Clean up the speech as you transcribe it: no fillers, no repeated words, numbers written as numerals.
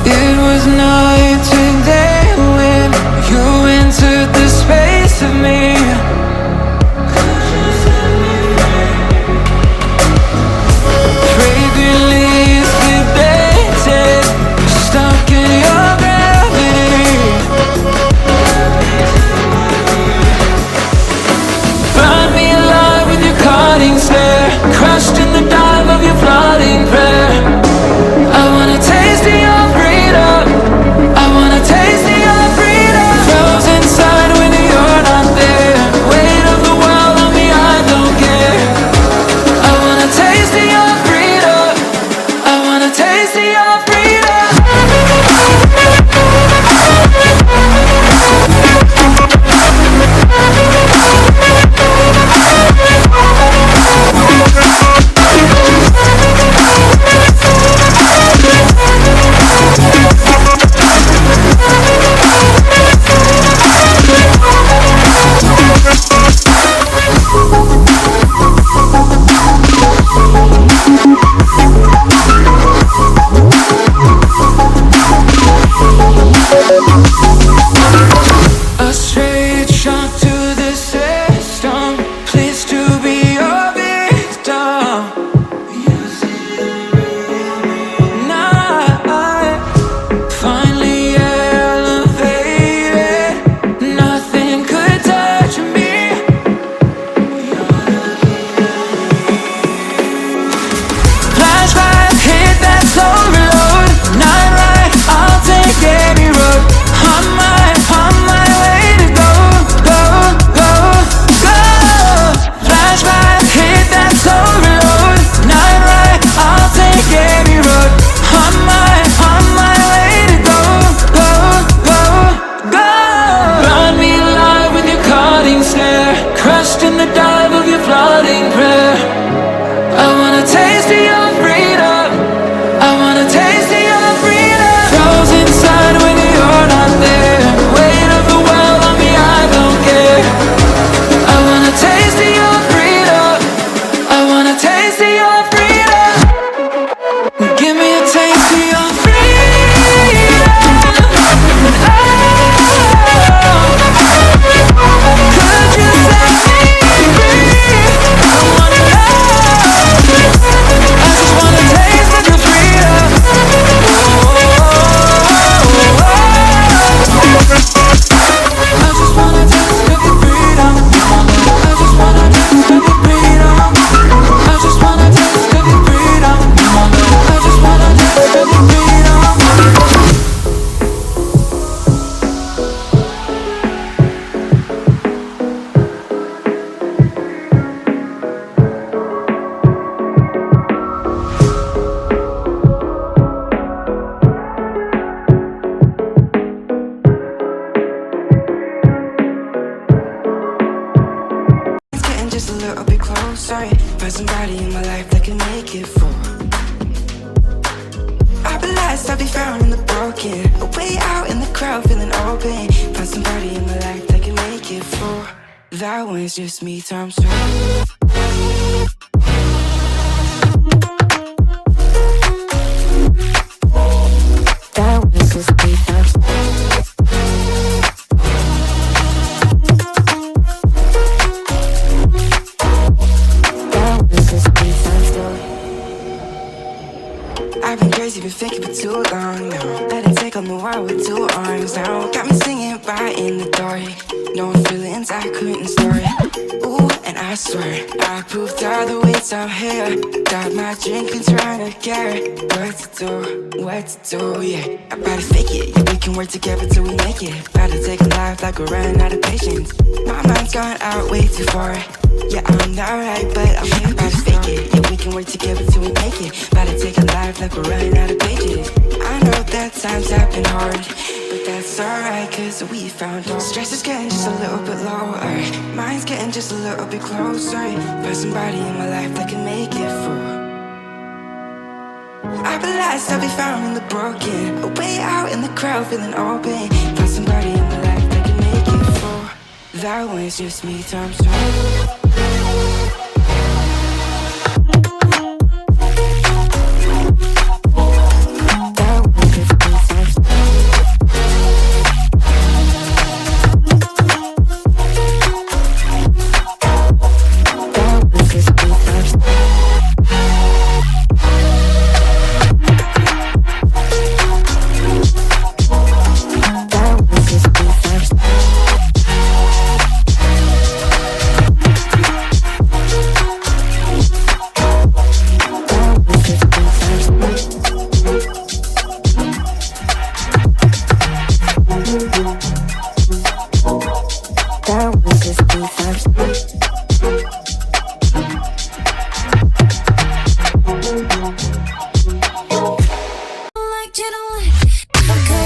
It was night and day when you entered the space of me. Fragrant leaves debated, stuck in your gravity. Burn me alive with your cutting stare, crushed in the dive of your flooding prayer. I wanna taste of your freedom, I wanna taste of your freedom. Frozen inside when you're not there, weight of the world on me, I don't care. I wanna taste of your freedom, I wanna taste of your freedom. A straight shot to the system, pleased to be your victim. Now I finally elevated, nothing could touch me. Flashback, hit that slow reload, night ride, I'll take any road. On my way to go, go, go, go. Flashback, hit that slow reload, night ride, I'll take any road. On my way to go, go, go, go. Burn me alive with your cutting stare, crushed in the dive of your flooding prayer. I wanna taste of your freedom, I wanna taste of your freedom. Frozen inside when you're not there, weight of the world on me, I don't care. I wanna taste of your freedom, I wanna taste of your freedom. Give me a taste of your freedom. Could you set me free? I wanna know. I just wanna taste of your freedom. I just wanna taste of your freedom. I just wanna taste of your freedom. I just wanna taste of your freedom. I just wanna taste of your freedom. It's getting just a little bit closer. Find somebody in my life that can make it for. I'll be lost, I'll be found in the broken. Way out in the crowd, feeling open. Find somebody in my life that can make it for. That one's just me times two. That one's just me times two. That one's just me times two. I've been crazy, been thinking for too long now. Let it take on the world with two arms now. Got me singing right in the dark. No feelings I couldn't store it. Ooh, and I swear I proved all the ways I'm here. Got my drink and trying to get what to do, yeah. I better fake it, yeah, we can work together till we make it. Better take a life like we're running out of patience. My mind's gone out way too far. Yeah, I'm not right, but I'm here. Better fake it, yeah, we can work together till we make it. Better take a life like we're running out of pages. I know that times have been hard, but that's alright, cause we found out. Stress is getting just a little bit lower, mine's getting just a little bit closer. Find somebody in my life that can make it for. I'll be lost, I'll be found in the broken. Way out in the crowd, feeling open. Find somebody in my life that can make it That was just me times two. Like you don't like if I could